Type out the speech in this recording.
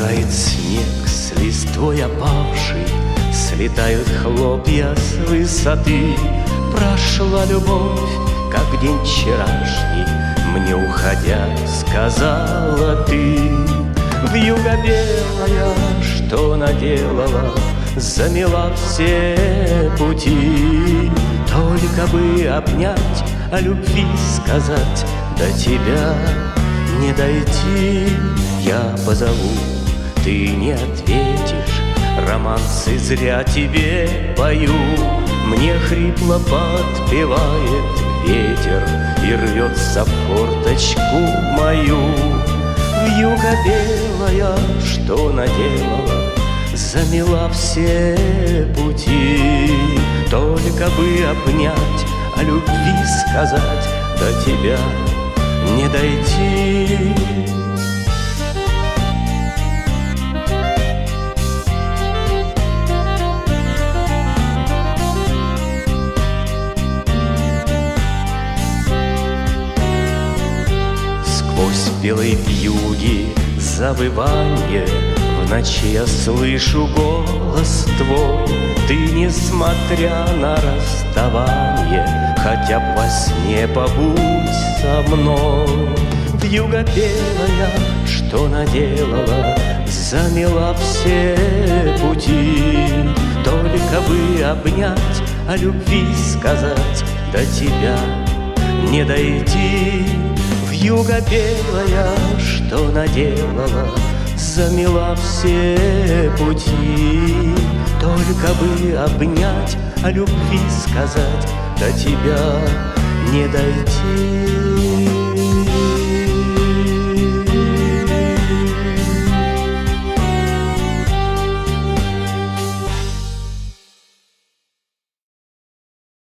Тает снег с листвой опавшей, слетают хлопья с высоты. Прошла любовь, как день вчерашний, мне уходя сказала ты. Вьюга белая, что наделала, замела все пути. Только бы обнять, о любви сказать, до тебя не дойти. Я позову, ты не ответишь, романсы зря тебе пою. Мне хрипло подпевает ветер и рвется в форточку мою. Вьюга белая, что наделала, замела все пути. Только бы обнять, о любви сказать, до тебя не дойти. Сквозь белые вьюги забыванье, в ночи я слышу голос твой. Ты, несмотря на расставание, хотя б во сне побудь со мной. Вьюга белая, что наделала, замела все пути. Только бы обнять, о любви сказать, до тебя не дойти. Вьюга белая, что наделала, замела все пути. Только бы обнять, о любви сказать, до тебя не дойти.